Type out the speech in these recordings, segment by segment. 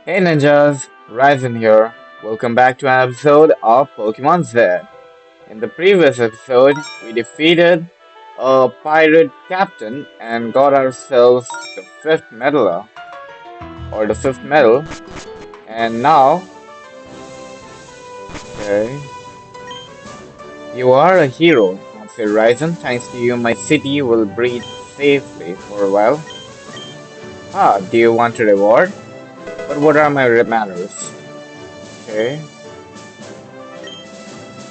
Hey ninjas, Ryzen here. Welcome back to an episode of Pokemon Z. In the previous episode, we defeated a pirate captain and got ourselves the fifth medal, or the fifth medal. And now, okay, you are a hero, answered Ryzen. Thanks to you, my city will breathe safely for a while. Ah, do you want a reward? But what are my manners? Okay.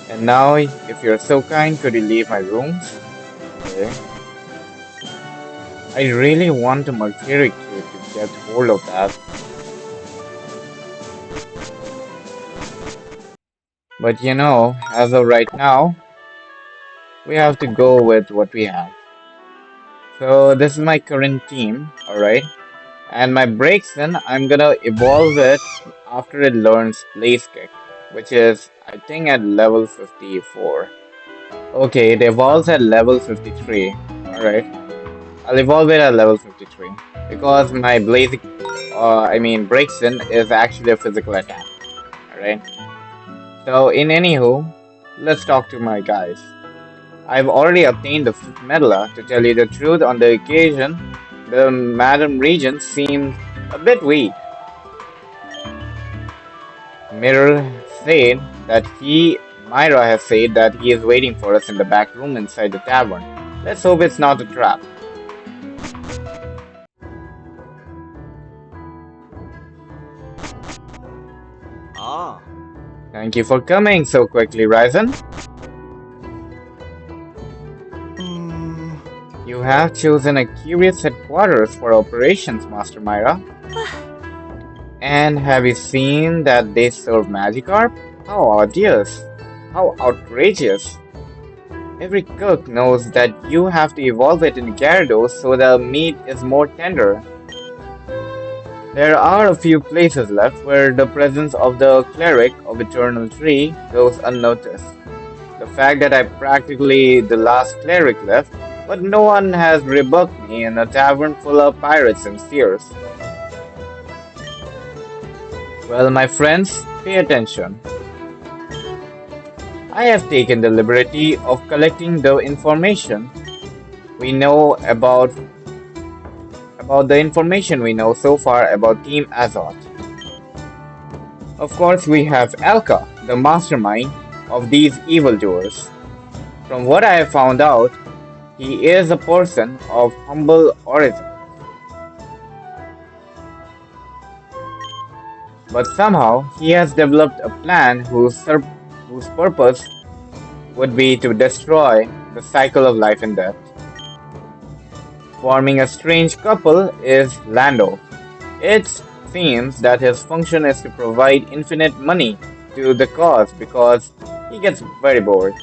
And now, if you're so kind, could you leave my rooms? Okay. I really want a Mercury kit to get hold of that. But as of right now, we have to go with what we have. So this is my current team, alright? And my Braixen, I'm gonna evolve it after it learns Blaze Kick, which is, I think, at level 54. Okay, it evolves at level 53. Alright. I'll evolve it at level 53. Because my Braixen is actually a physical attack. Alright. So, in anywho, let's talk to my guys. I've already obtained the fifth medal. To tell you the truth, on the occasion, the Madam Regent seemed a bit weak. Myra has said that he is waiting for us in the back room inside the tavern. Let's hope it's not a trap. Ah, Thank you for coming so quickly, Ryzen. hmm. You have chosen a curious headquarters for operations, Master Myra. And have you seen that they serve Magikarp? How odious! How outrageous! Every cook knows that you have to evolve it in Gyarados so the meat is more tender. There are a few places left where the presence of the Cleric of Eternal Tree goes unnoticed. The fact that I'm practically the last Cleric left, but no one has rebuffed me in a tavern full of pirates and seers. Well, my friends, pay attention. I have taken the liberty of collecting the information we know about the information we know so far about Team Azoth. Of course, we have Alka, the mastermind of these evildoers. From what I have found out, he is a person of humble origin, but somehow he has developed a plan whose purpose would be to destroy the cycle of life and death. Forming a strange couple is Lando. It seems that his function is to provide infinite money to the cause because he gets very bored.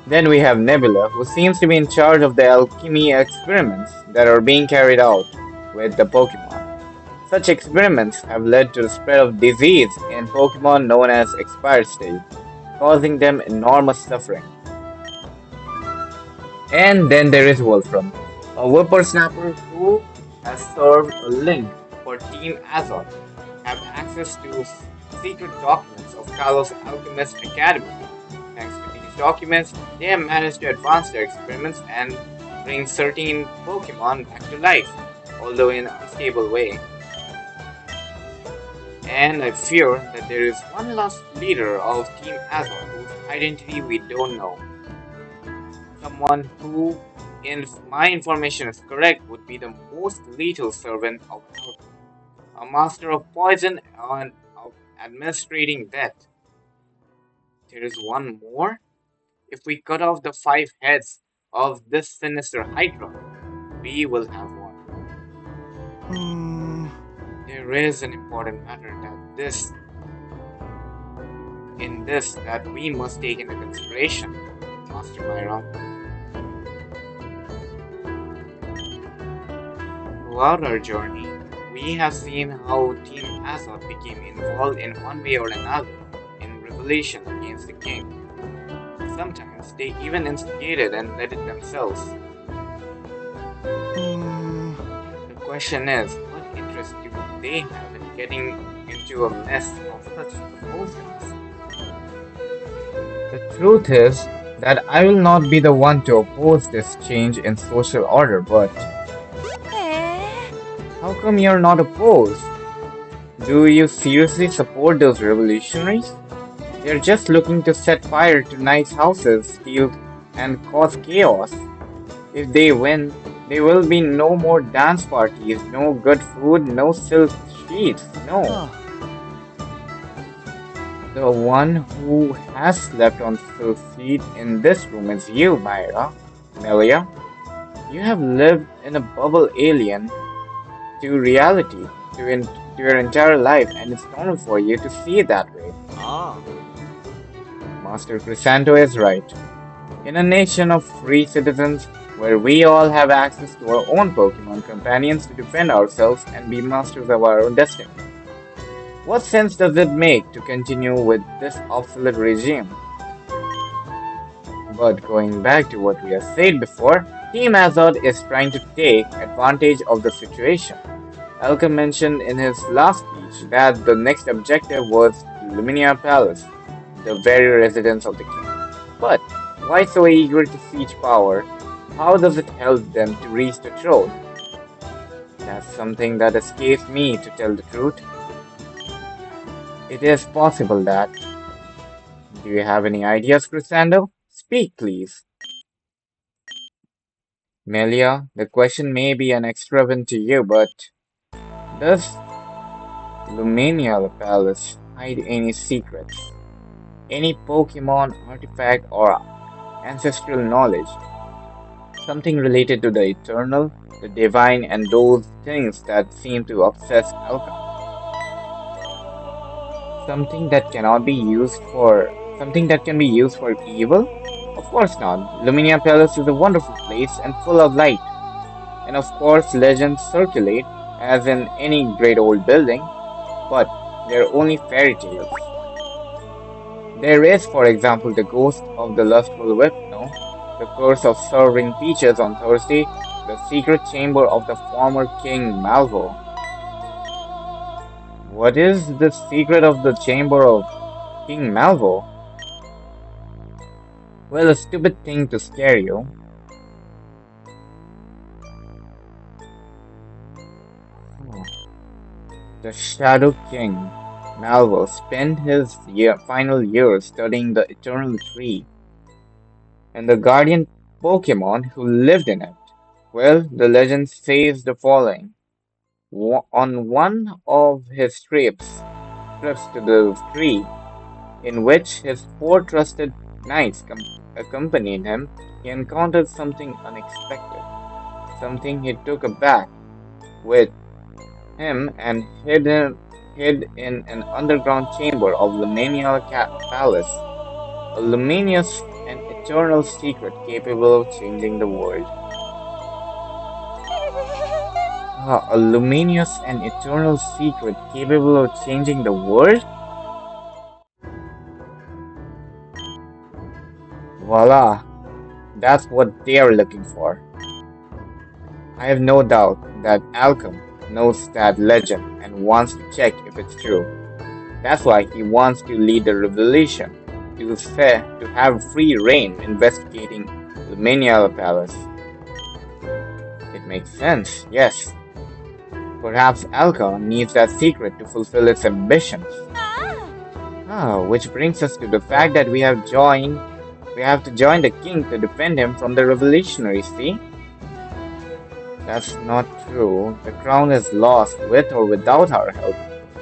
Then we have Nebula, who seems to be in charge of the alchemy experiments that are being carried out with the Pokemon. Such experiments have led to the spread of disease in Pokemon known as expired state, causing them enormous suffering. And then there is Wolfram, a whippersnapper who has served a link for Team Azoth, have access to secret documents of Kalos Alchemist Academy. Thanks to these documents, they have managed to advance their experiments and bring certain Pokemon back to life, although in an unstable way. And I fear that there is one last leader of Team Azoth whose identity we don't know. Someone who, if my information is correct, would be the most lethal servant of alchemy, a master of poison and of administrating death. There is one more. If we cut off the five heads of this sinister Hydra, we will have one. Hmm. There is an important matter that we must take into consideration, Master Myra. Throughout our journey, we have seen how Team Azoth became involved in one way or another in rebellion against the king. Sometimes they even instigated and led it themselves. Hmm. The question is, what interest do they have in getting into a mess of such proportions? The truth is that I will not be the one to oppose this change in social order, but how come you're not opposed? Do you seriously support those revolutionaries? They're just looking to set fire to nice houses, steal, and cause chaos. If they win, there will be no more dance parties, no good food, no silk sheets. No. The one who has slept on silk sheet in this room is you, Myra. Melia. You have lived in a bubble alien to reality, to your entire life, and it's normal for you to see it that way. Ah. Master Crisanto is right. In a nation of free citizens, where we all have access to our own Pokemon companions to defend ourselves and be masters of our own destiny, what sense does it make to continue with this obsolete regime? But going back to what we have said before, Team Azoth is trying to take advantage of the situation. Alka mentioned in his last speech that the next objective was Luminia Palace, the very residence of the king. But why so eager to siege power? How does it help them to reach the throne? That's something that escapes me, to tell the truth. It is possible that. Do you have any ideas, Chrysando? Speak, please. Melia, the question may be an extra one to you, but does Luminial Palace hide any secrets? Any Pokemon artifact or ancestral knowledge? Something related to the eternal, the divine, and those things that seem to obsess Alka. Something that can be used for evil? Of course not. Luminia Palace is a wonderful place and full of light. And of course legends circulate, as in any great old building, but they're only fairy tales. There is, for example, the ghost of the lustful whip, no? The curse of serving peaches on Thursday, the secret chamber of the former King Malvo. What is the secret of the chamber of King Malvo? Well, a stupid thing to scare you. Oh. The Shadow King, Malvo, spent his final years studying the Eternal Tree and the guardian Pokemon who lived in it. Well, the legend says the following. On one of his trips to the tree, in which his four trusted knights accompanied him, he encountered something unexpected, something he took aback with him and hid in an underground chamber of Luminial Palace, a luminous and eternal secret capable of changing the world. Ah, a luminous and eternal secret capable of changing the world? Voila, that's what they're looking for. I have no doubt that Alchem knows that legend and wants to check if it's true. That's why he wants to lead the revolution, to have free reign investigating Luminial Palace. It makes sense, yes. Perhaps Alka needs that secret to fulfill its ambitions. Ah, which brings us to the fact that we have to join the king to defend him from the revolutionaries, see? That's not true. The crown is lost with or without our help.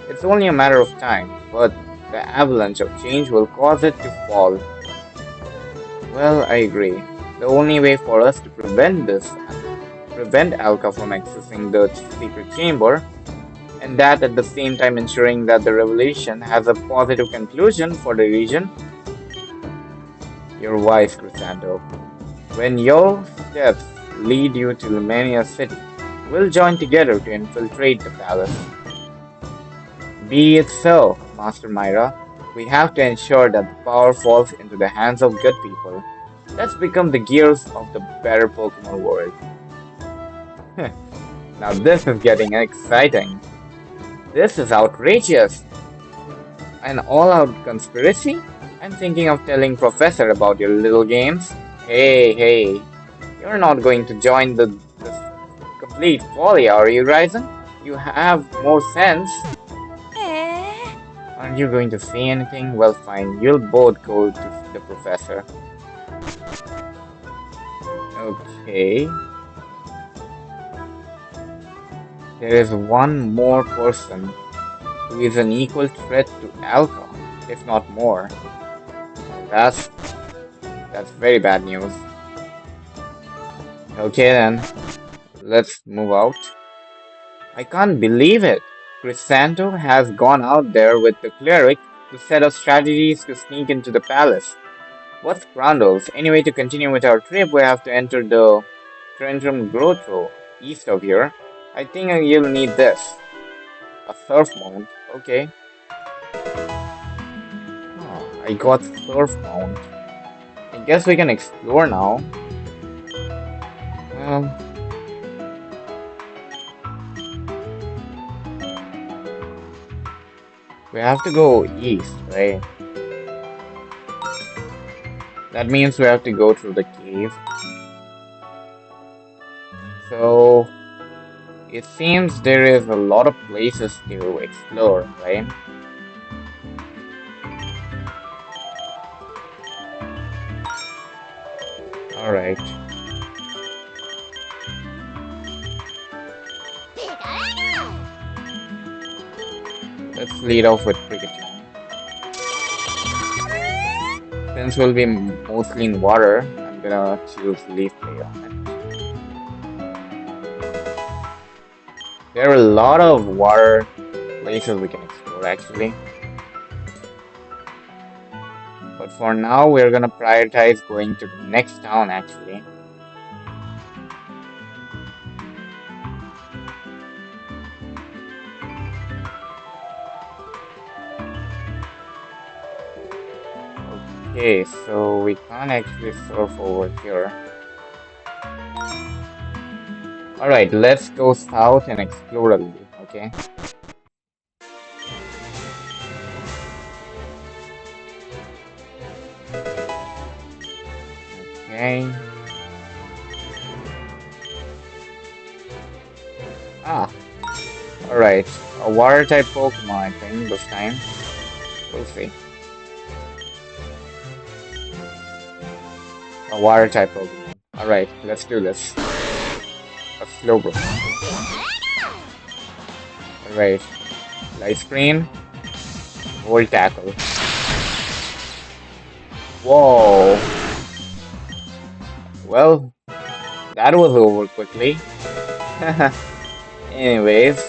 It's only a matter of time, but the avalanche of change will cause it to fall. Well, I agree. The only way for us to prevent Alka from accessing the secret chamber, and that at the same time ensuring that the revelation has a positive conclusion for the region. You're wise, Chrysantho. When your steps lead you to Lumania City, we'll join together to infiltrate the palace. Be it so, Master Myra. We have to ensure that the power falls into the hands of good people. Let's become the gears of the better Pokemon world. Now this is getting exciting. This is outrageous. An all-out conspiracy? I'm thinking of telling Professor about your little games. Hey, hey, you're not going to join the complete folly, are you, Ryzen? You have more sense. Eh? Aren't you going to say anything? Well, fine. You'll both go to see the professor. Okay. There is one more person who is an equal threat to Alka, if not more. Well, that's very bad news. Okay then, let's move out. I can't believe it. Crisanto has gone out there with the cleric to set up strategies to sneak into the palace. What's Grundles? Anyway, to continue with our trip, we have to enter the Trentrum Grotto east of here. I think you'll need this. A surf mount. Okay. Oh, I got surf mount. I guess we can explore now. Well, we have to go east, right? That means we have to go through the cave. So, it seems there is a lot of places to explore, right? Alright. Let's lead off with Pikachu. Since we'll be mostly in water, I'm gonna choose Leaf Play on it. There are a lot of water places we can explore actually. But for now, we're gonna prioritize going to the next town actually. Okay, so we can't actually surf over here. Alright, let's go south and explore a little, okay? Okay. Ah, alright. A water type Pokemon, I think, this time. We'll see. A water type Pokemon. Alright, let's do this. A Slowbro. Alright. Light Screen. Volt Tackle. Whoa. Well, that was over quickly. Anyways,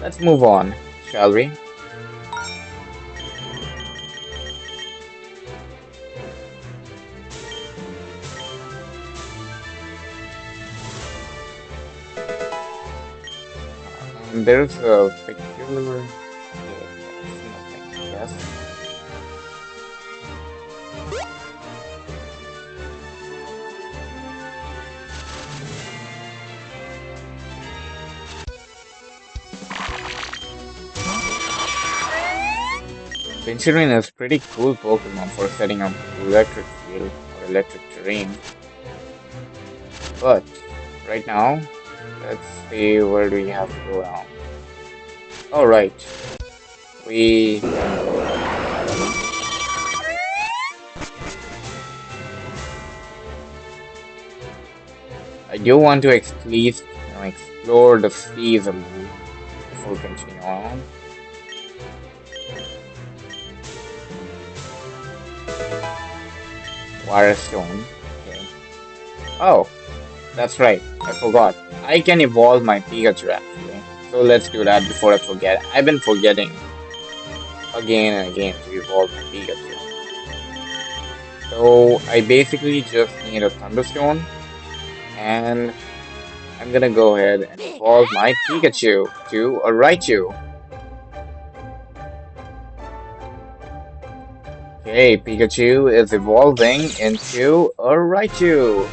let's move on, shall we? There's a peculiar. Okay, that's nothing, I guess. Pinchirin is pretty cool Pokemon for setting up electric field or electric terrain. But right now, let's see where do we have to go around. Oh right, we can go around. I don't know. I do want to at least explore the seas a little before we continue on. Wirestone. Okay. Oh, that's right. I forgot. I can evolve my Pikachu actually. So let's do that before I forget. I've been forgetting again and again to evolve my Pikachu. So I basically just need a Thunderstone and I'm gonna go ahead and evolve my Pikachu to a Raichu. Okay, Pikachu is evolving into a Raichu.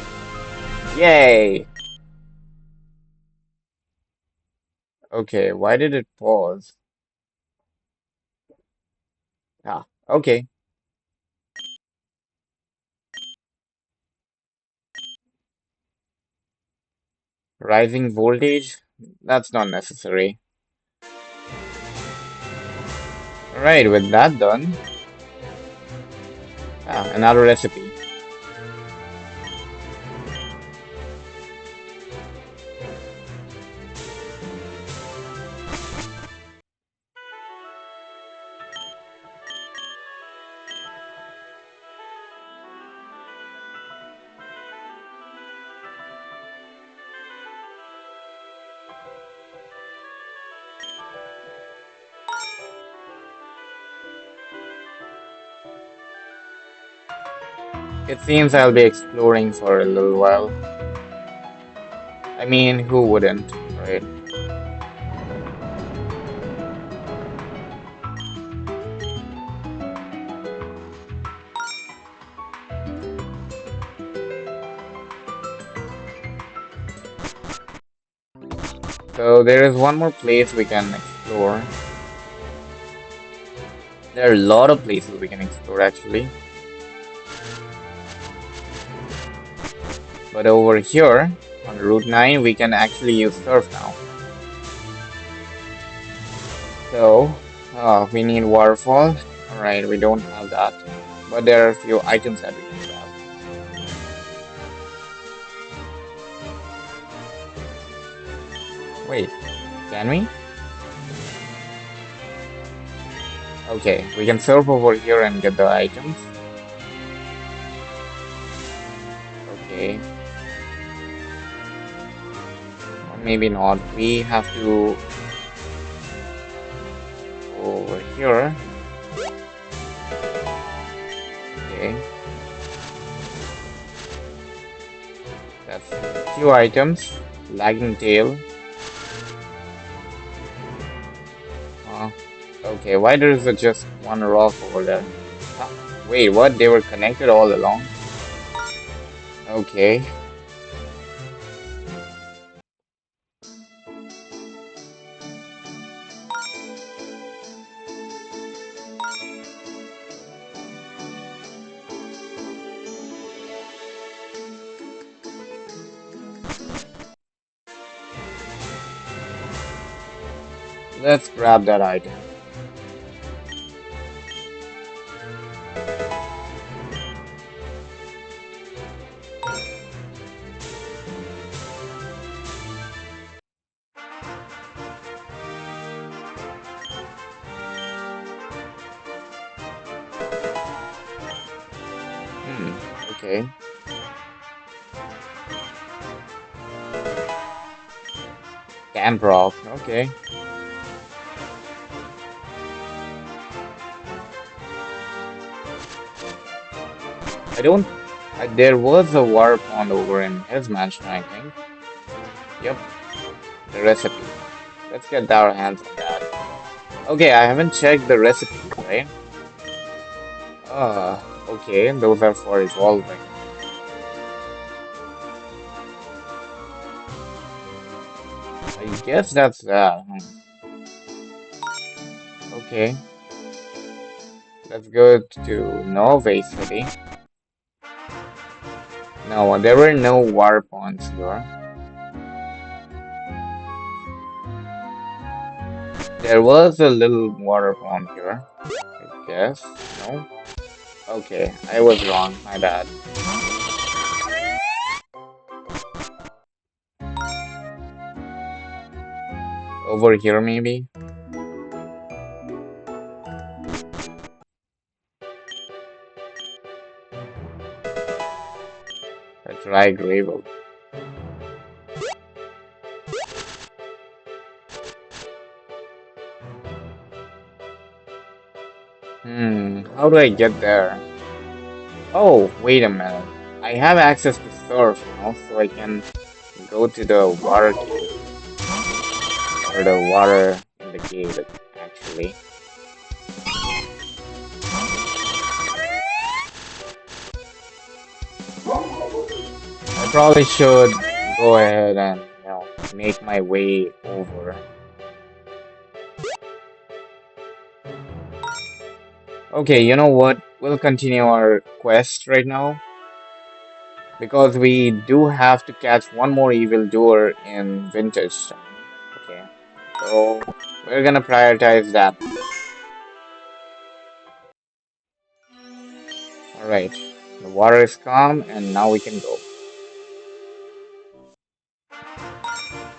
Yay! Okay, why did it pause? Ah, okay. Rising voltage? That's not necessary. Alright, with that done, another recipe. It seems I'll be exploring for a little while. I mean, who wouldn't, right? So there is one more place we can explore. There are a lot of places we can explore actually. But over here on Route 9, we can actually use surf now. So, we need waterfall. Alright, we don't have that. But there are a few items that we can grab. Wait, can we? Okay, we can surf over here and get the items. Okay, or maybe not. We have to go over here. Okay, that's few items. Lagging tail. Uh, okay, why there is just one rock over there? Huh? Wait, what? They were connected all along? Okay, let's grab that item. Okay. Camp rock, okay. I don't. There was a water pond over in his mansion, I think. Yep, the recipe. Let's get our hands on that. Okay, I haven't checked the recipes, right? Okay, those are for evolving. I guess that's that. Okay, let's go to Norway City. No, there were no water ponds here. There was a little water pond here, I guess. No? Okay, I was wrong. My bad. Over here, maybe? A dry gravel. How do I get there? Oh, wait a minute. I have access to surf now, so I can go to the water cave. Or the water in the cave, actually. I probably should go ahead and, make my way over. Okay, you know what? We'll continue our quest right now because we do have to catch one more evil doer in vintage time. Okay, so we're gonna prioritize that. Alright, the water is calm and now we can go.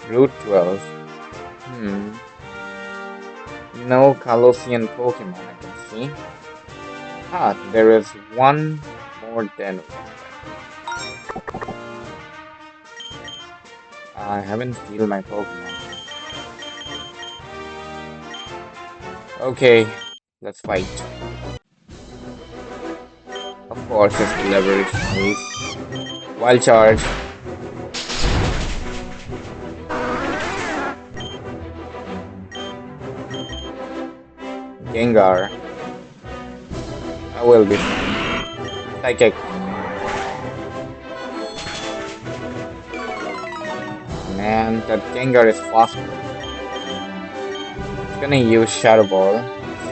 Route 12. Hmm, no Colossian Pokemon I can see. Ah, there is one more den over there. I haven't healed my Pokemon. Okay, let's fight. Of course, it's the Liberation Leaf. Wild Charge, Gengar. I will be fine. Psychic. Ah man, that Gengar is faster. It's gonna use Shadow Ball.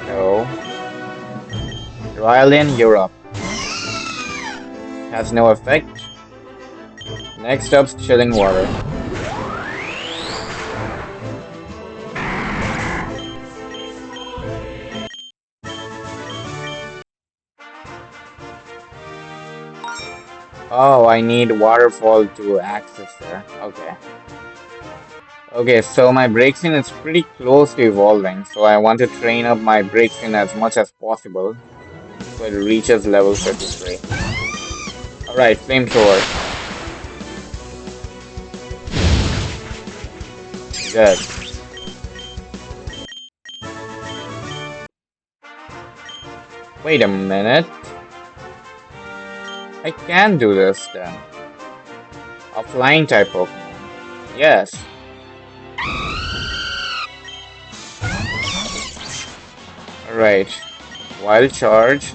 So, Rylan, you're up. Has no effect. Next up's Chilling Water. Oh, I need Waterfall to access there. Okay. Okay, so my Braixen is pretty close to evolving, so I want to train up my Braixen as much as possible so it reaches level 53. Alright, Flamethrower. Good. Wait a minute. I can do this then. A flying type Pokemon. Yes. Alright. Wild Charge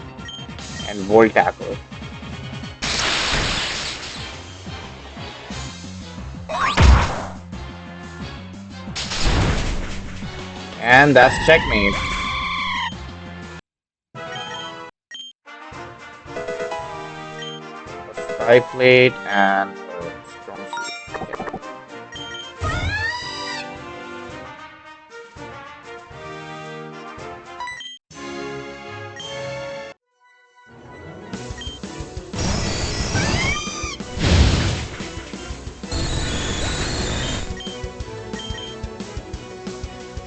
and Volt Tackle. And that's checkmate. A Sky Plate and a Strong Suit. Okay.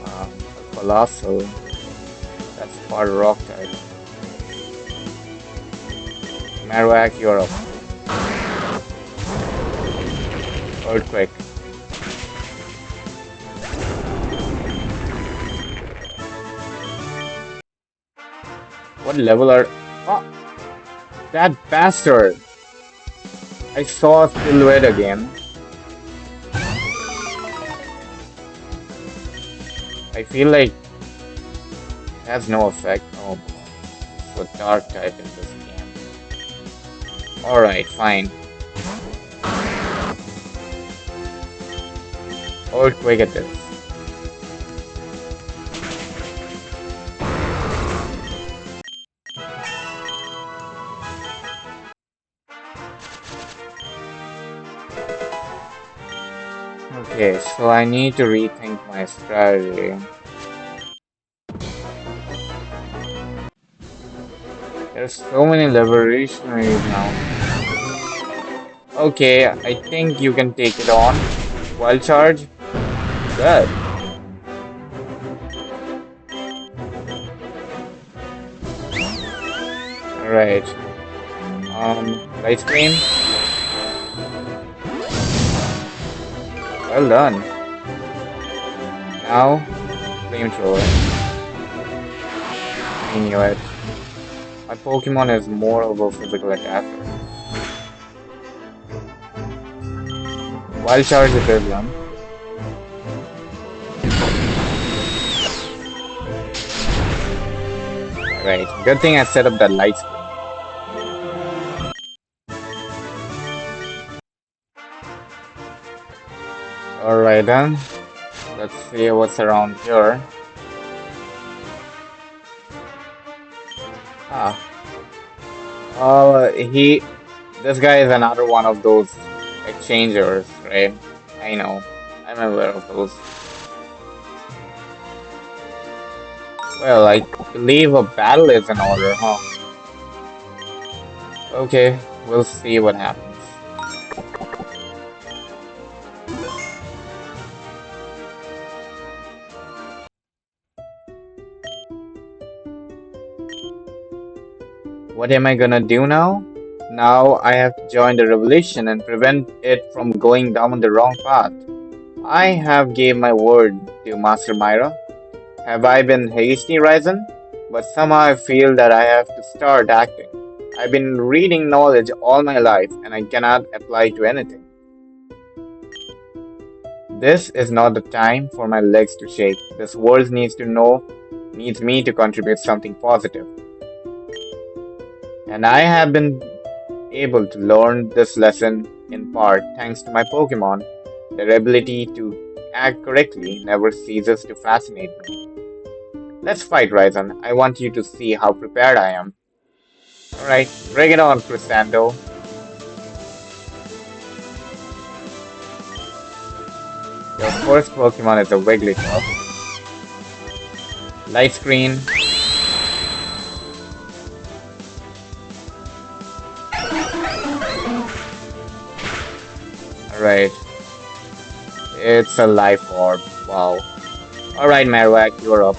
A Colossal. That's part Rock type. Marowak, you're up. Earthquake. What level are... Oh, that bastard! I saw a silhouette again. I feel like it has no effect. Oh boy. So dark type in this game. Alright, fine. Earthquake it is. Okay, so I need to rethink my strategy. There's so many liberationaries now. Okay, I think you can take it on. Wild charge? Good. Alright. Light screen? Well done. Now, flamethrower. I knew it. My Pokemon is more of a physical attacker. Wild charge it is then. Alright, good thing I set up that light screen. Alright then, let's see what's around here. Ah, he. This guy is another one of those exchangers, right? I know. I'm aware of those. Well, I believe a battle is in order, huh? Okay, we'll see what happens. What am I gonna do now? Now I have to join the revolution and prevent it from going down the wrong path. I have gave my word to Master Myra. Have I been hasty, Ryzen? But somehow I feel that I have to start acting. I've been reading knowledge all my life and I cannot apply to anything. This is not the time for my legs to shake. This world needs me to contribute something positive. And I have been able to learn this lesson in part thanks to my Pokemon. Their ability to act correctly never ceases to fascinate me. Let's fight, Ryzen. I want you to see how prepared I am. Alright, bring it on, Crescendo. Your first Pokemon is a Wigglytuff. Light Screen. Alright, it's a Life Orb. Wow. Alright, Marowak, you're up.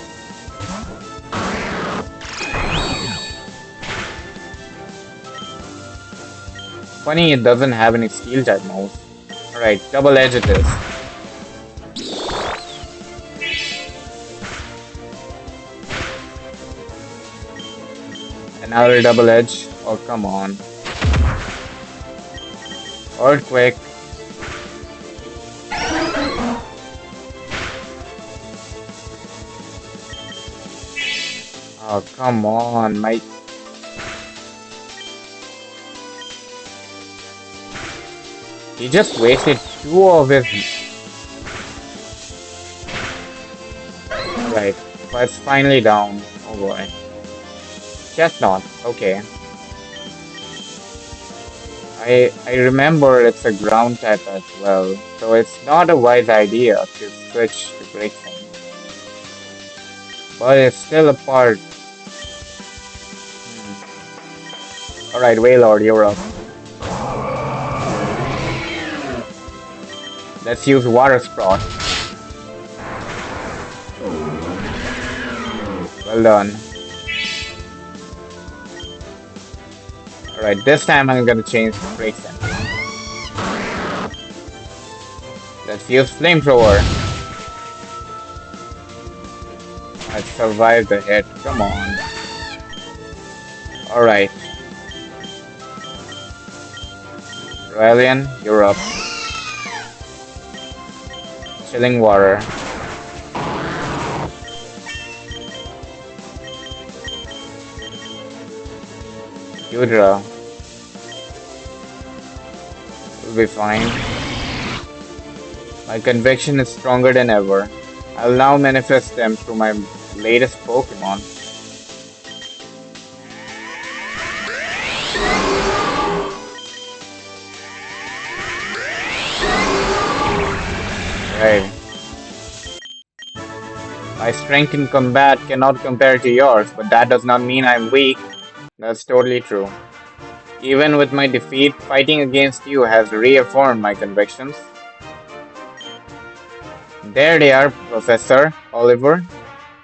Funny, it doesn't have any Steel type moves. Alright, Double Edge it is. Another Double Edge. Oh, come on. Earthquake. Oh, come on, my. He just wasted two of his. Right, but it's finally down. Oh boy. Chestnut, okay. I remember it's a ground type as well, so it's not a wise idea to switch to Great Thing. But it's still a part. Alright, Wailord, you're up. Let's use Water Sprout. Well done. Alright, this time I'm gonna change to Break Sense. Let's use Flamethrower. I survived the hit. Come on. Alright. Aurelian, you're up. Chilling Water. Udra. Will be fine. My conviction is stronger than ever. I'll now manifest them through my latest Pokemon. Right. My strength in combat cannot compare to yours, but that does not mean I'm weak. That's totally true. Even with my defeat, fighting against you has reaffirmed my convictions. There they are, Professor Oliver.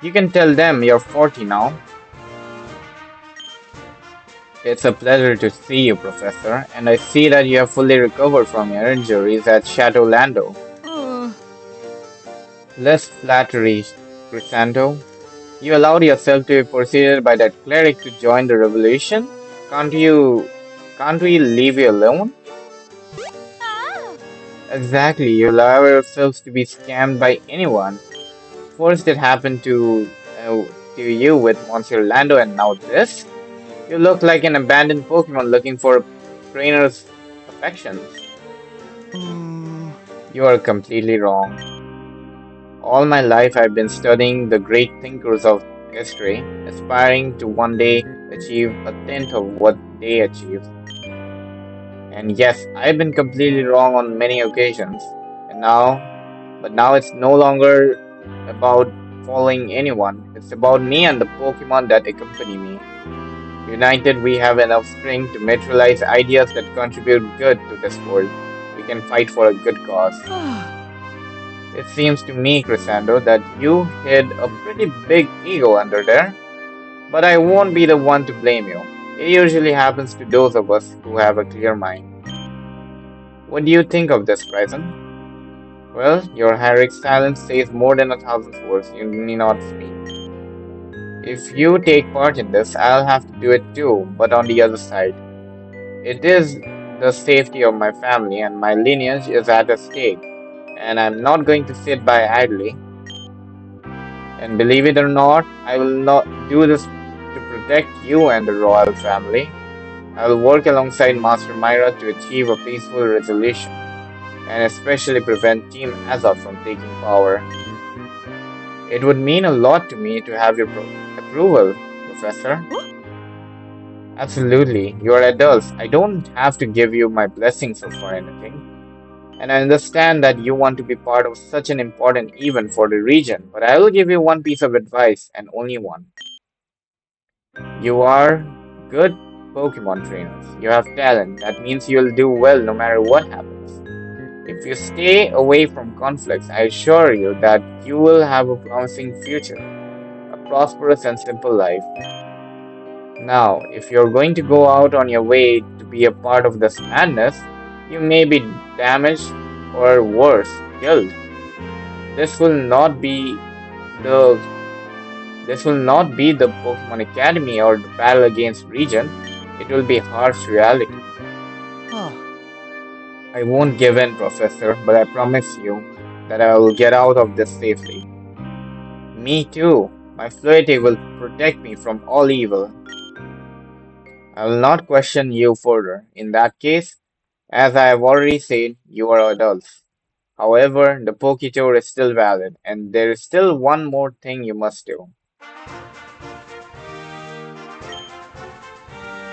You can tell them you're 40 now. It's a pleasure to see you, Professor, and I see that you have fully recovered from your injuries at Chateau Lando. Less flattery, Crescendo. You allowed yourself to be persuaded by that cleric to join the revolution? Can't we leave you alone? Exactly, you allow yourselves to be scammed by anyone. First it happened to you with Monsieur Lando and now this? You look like an abandoned Pokemon looking for a trainer's affections. You are completely wrong. All my life I've been studying the great thinkers of history, aspiring to one day achieve a tenth of what they achieved. And yes, I've been completely wrong on many occasions. And now, but now it's no longer about following anyone. It's about me and the Pokemon that accompany me. United, we have enough strength to materialize ideas that contribute good to this world. We can fight for a good cause. It seems to me, Crescendo, that you hid a pretty big ego under there, but I won't be the one to blame you. It usually happens to those of us who have a clear mind. What do you think of this, Bryson? Well, your heroic silence says more than 1,000 words. You need not speak. If you take part in this, I'll have to do it too, but on the other side. It is the safety of my family, and my lineage is at stake, and I'm not going to sit by idly. And believe it or not, I will not do this to protect you and the royal family. I will work alongside Master Myra to achieve a peaceful resolution, and especially prevent Team Azoth from taking power. It would mean a lot to me to have your approval, Professor. Absolutely, you're adults. I don't have to give you my blessings for anything. And I understand that you want to be part of such an important event for the region, but I will give you one piece of advice and only one. You are good Pokemon trainers. You have talent. That means you'll do well no matter what happens. If you stay away from conflicts, I assure you that you will have a promising future, a prosperous and simple life. Now, if you're going to go out on your way to be a part of this madness, you may be damaged or worse, killed. This will not be the this will not be the Pokemon Academy or the battle against region. It will be harsh reality. I won't give in, Professor, but I promise you that I will get out of this safely. Me too. My Flirty will protect me from all evil. I will not question you further. In that case, as I have already said, you are adults. However, the Poke Tour is still valid, and there is still one more thing you must do.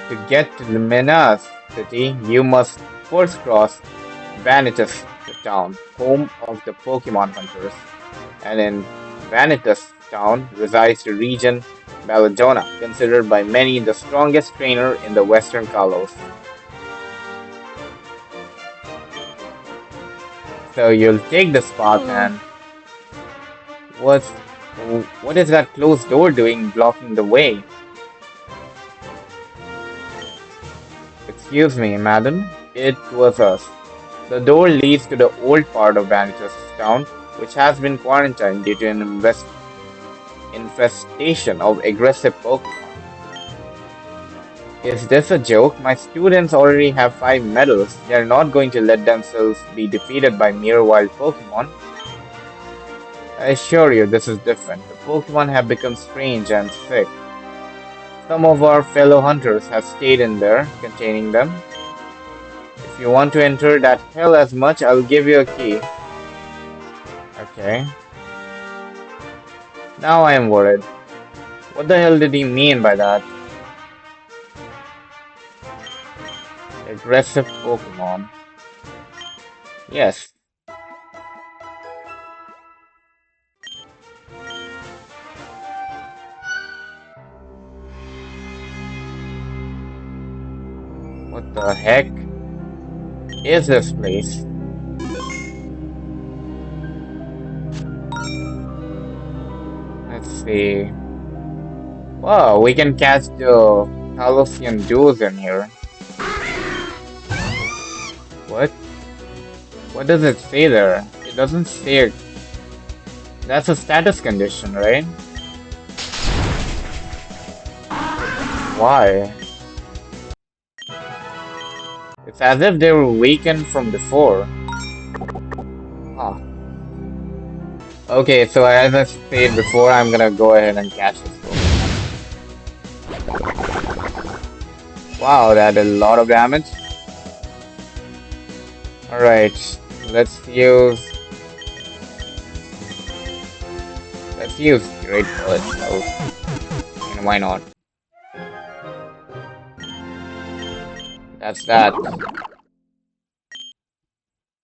To get to Lumina's city, you must first cross Vanitas town, home of the Pokemon hunters. And in Vanitas town resides the region Belladonna, considered by many the strongest trainer in the Western Kalos. So you'll take this path and what's what is that closed door doing blocking the way? Excuse me, madam. It was us. The door leads to the old part of Vanitas town, which has been quarantined due to an infestation of aggressive Pokemon. Is this a joke? My students already have 5 medals. They are not going to let themselves be defeated by mere wild Pokemon. I assure you this is different. The Pokemon have become strange and sick. Some of our fellow hunters have stayed in there, containing them. If you want to enter that hell as much, I'll give you a key. Okay. Now I am worried. What the hell did he mean by that? Aggressive Pokemon. Yes. What the heck is this place? Let's see. Wow, we can catch the Halcyon duels in here. What? What does it say there? It doesn't say. That's a status condition, right? Why? It's as if they were weakened from before. Huh. Okay, so as I said before, I'm gonna go ahead and catch this Pokemon. Wow, that did a lot of damage. Alright, let's use Great Bullet. So why not? That's that.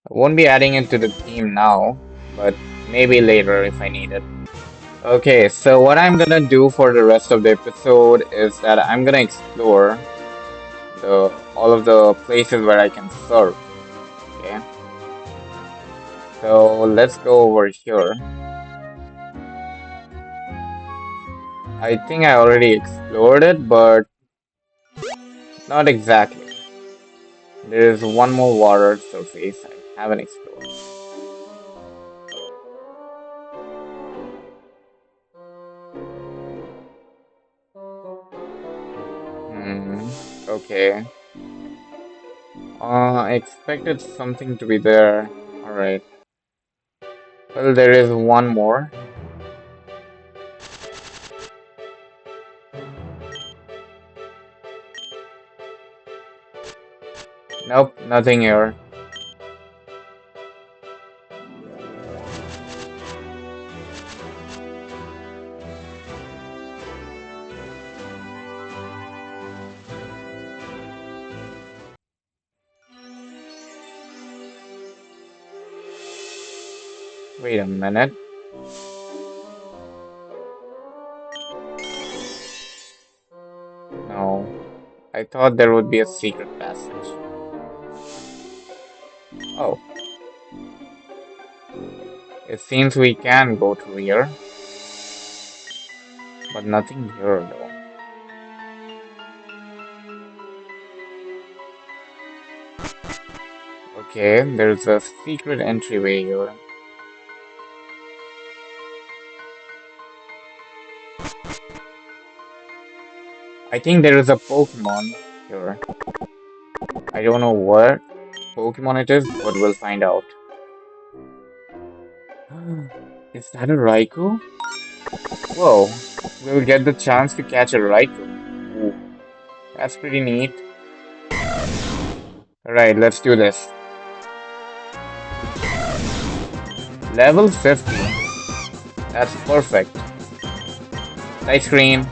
I won't be adding it to the theme now, but maybe later if I need it. Okay, so what I'm gonna do for the rest of the episode is that I'm gonna explore all of the places where I can surf. Okay, so let's go over here. I think I already explored it, but not exactly. There is one more water surface I haven't explored. Hmm, okay. I expected something to be there. Alright. Well, there is one more. Nope, nothing here. Wait a minute. No. I thought there would be a secret passage. Oh, it seems we can go through here, but nothing here though. Okay, there's a secret entryway here. I think there is a Pokemon here. I don't know what Pokemon it is, but we'll find out. Is that a Raikou? Whoa, we'll get the chance to catch a Raikou. Ooh, that's pretty neat. Alright, let's do this. Level 50. That's perfect. Side screen.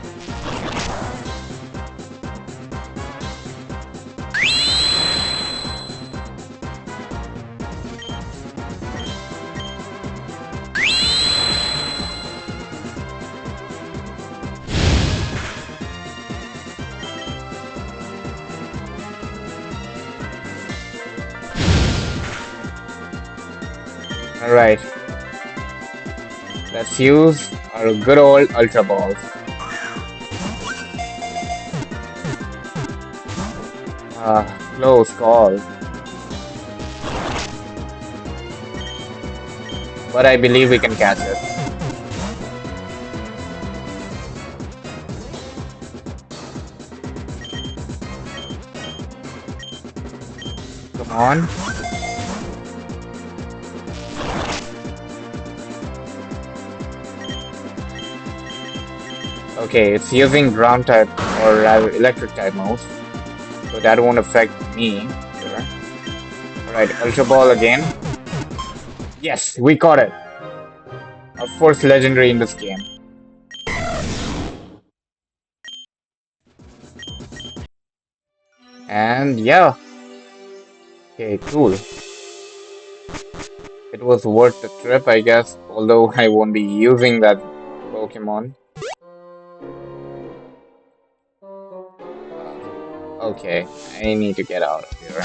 Alright, let's use our good old Ultra Balls. Close call. But I believe we can catch it. Come on. Okay, it's using ground type or rather electric type moves, so that won't affect me. Sure. Alright, Ultra Ball again. Yes, we caught it. Our first legendary in this game. And yeah, okay, cool. It was worth the trip, I guess, although I won't be using that Pokemon. Uh, okay, I need to get out of here.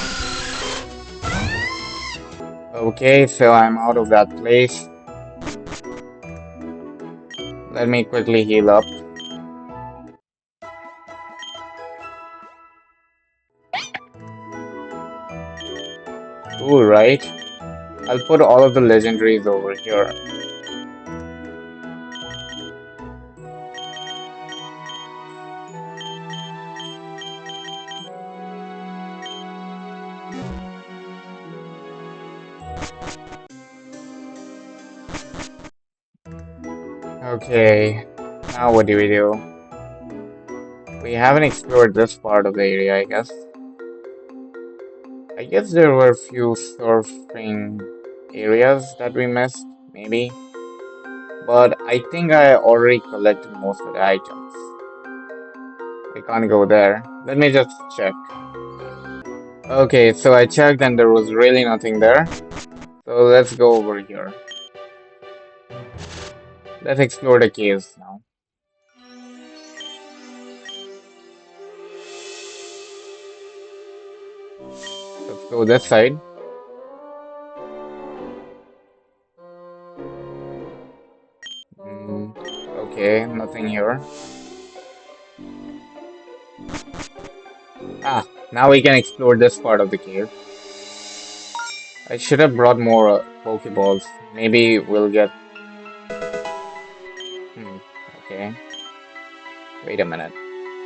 Okay, so I'm out of that place. Let me quickly heal up. Cool, right? I'll put all of the legendaries over here. Okay, now what do we do? We haven't explored this part of the area, I guess. I guess there were a few surfing areas that we missed, maybe. But I think I already collected most of the items. We can't go there. Let me just check. Okay, so I checked and there was really nothing there. So let's go over here. Let's explore the caves now. Let's go this side. Mm, okay, nothing here. Ah, now we can explore this part of the cave. I should have brought more Pokeballs. Maybe we'll get. Hmm, okay. Wait a minute.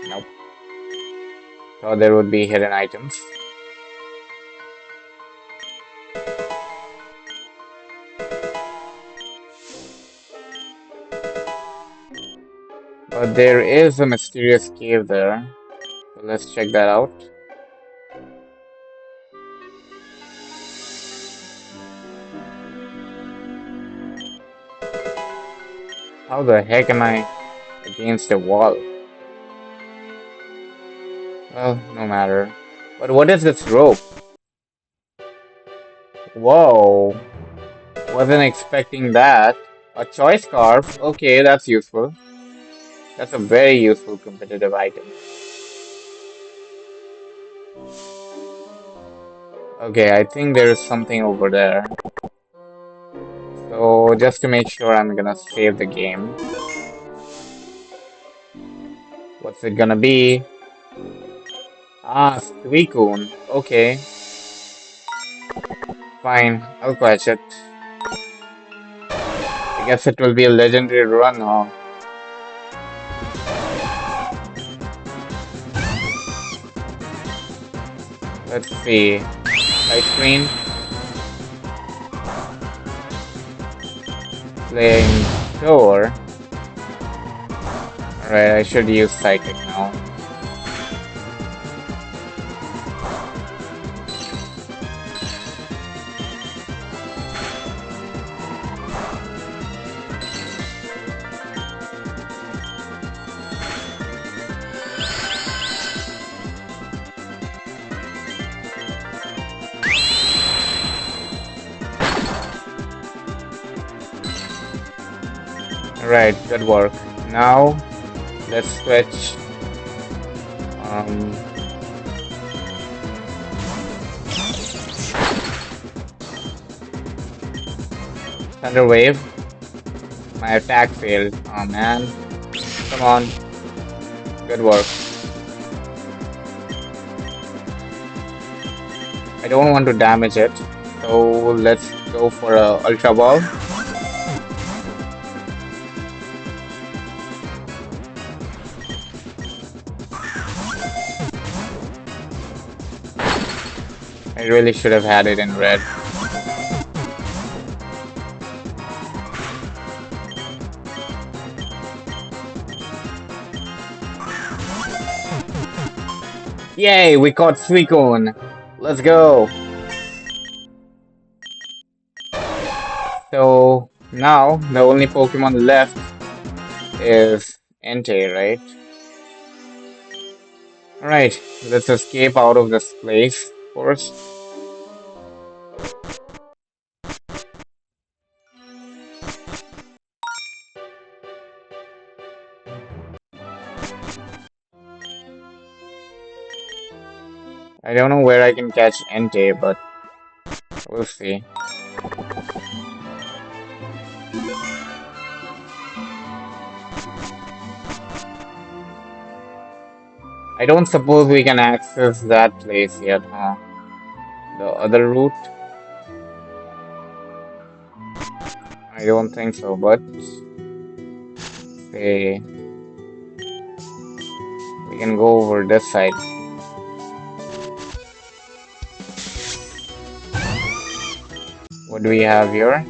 Nope. Thought there would be hidden items. But there is a mysterious cave there. So let's check that out. How the heck am I against a wall? Well, no matter. But what is this rope? Whoa. Wasn't expecting that. A choice scarf? Okay, that's useful. That's a very useful competitive item. Okay, I think there is something over there. So, just to make sure, I'm gonna save the game. What's it gonna be? Ah, Suicune. Okay, fine. I'll catch it. I guess it will be a legendary run, huh? Let's see. Ice screen. Playing door. Alright, I should use Psychic now. Alright, good work. Now, let's switch. Um, Thunder Wave. My attack failed. Oh man. Come on. Good work. I don't want to damage it. So let's go for a Ultra Ball. I really should have had it in red. Yay, we caught Suicune. Let's go. So now the only Pokemon left is Entei, right? Alright, let's escape out of this place first. I don't know where I can catch Entei, but we'll see. I don't suppose we can access that place yet, huh? The other route? I don't think so, but say we can go over this side. What do we have here?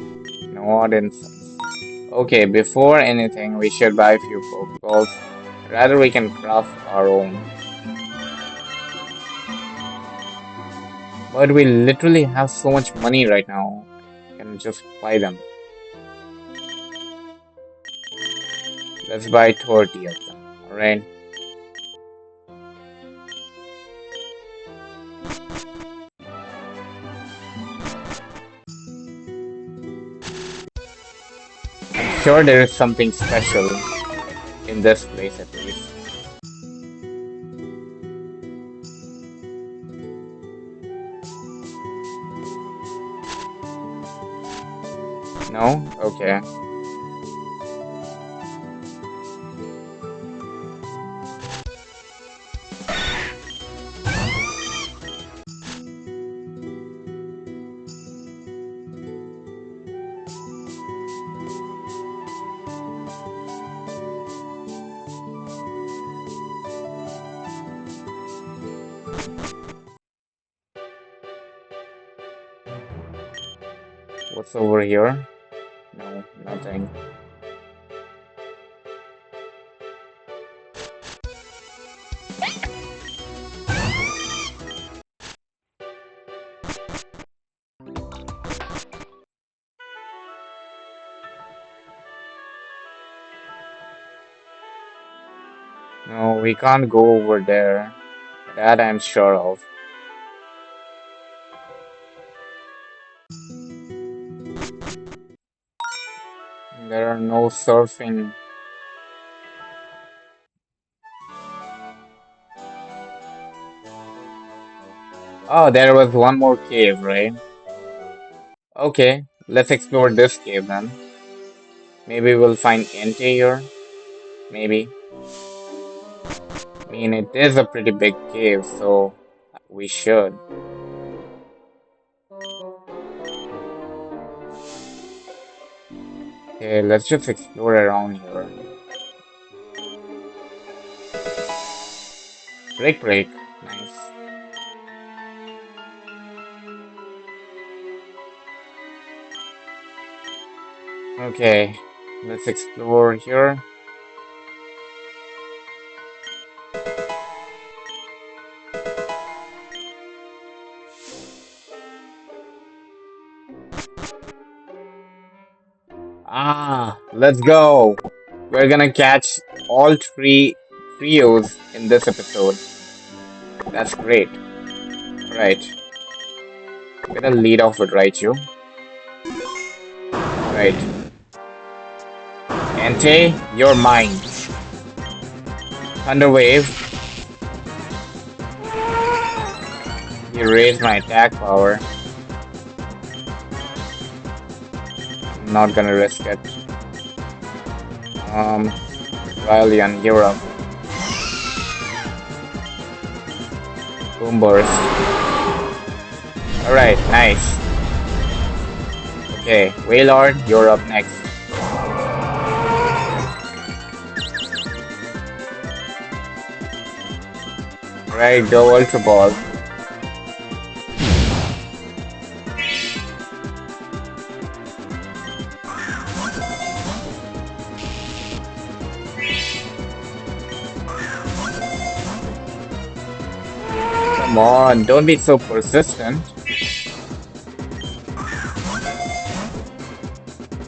No odd insights. Okay, before anything, we should buy a few Pokeballs. Rather, we can craft our own. But we literally have so much money right now. We can just buy them. Let's buy 30 of them, alright? sure there is something special in this place at least. No? Okay. What's over here? No, nothing. No, we can't go over there. That I'm sure of. There are no surfing. Oh, there was one more cave, right? Okay, let's explore this cave then. Maybe we'll find Entei here. Maybe. I mean, it is a pretty big cave, so we should. Okay, let's just explore around here. Break, break. Nice. Okay, let's explore here. Ah, let's go. We're gonna catch all three trios in this episode. That's great. Right. I'm gonna lead off with Raichu. Right. Entei, you're mine. Thunder Wave, you raised my attack power. I'm not gonna risk it. Um, Rylian, you're up. Boom Burst. Alright, nice. Okay, Wailord, you're up next. Alright, go Ultra Ball. Come on, don't be so persistent.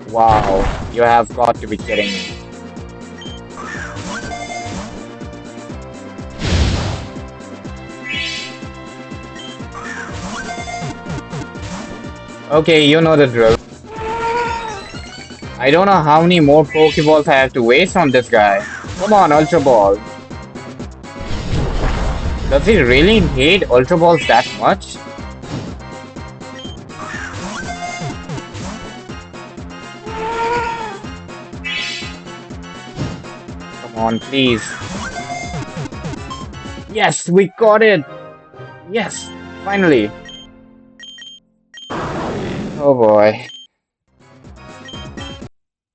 Wow, you have got to be kidding me. Okay, you know the drill. I don't know how many more Pokeballs I have to waste on this guy. Come on, Ultra Ball. Does he really hate Ultra Balls that much? Come on, please. Yes, we got it! Yes, finally. Oh boy.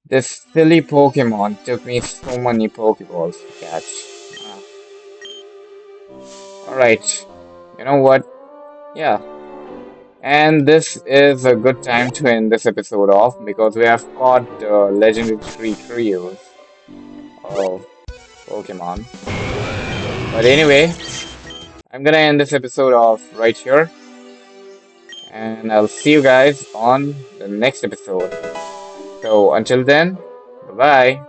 This silly Pokemon took me so many Pokeballs to catch. Ah. Alright, you know what? Yeah. And this is a good time to end this episode off because we have caught legendary trios of Pokemon. But anyway, I'm gonna end this episode off right here. And I'll see you guys on the next episode. So until then, bye bye.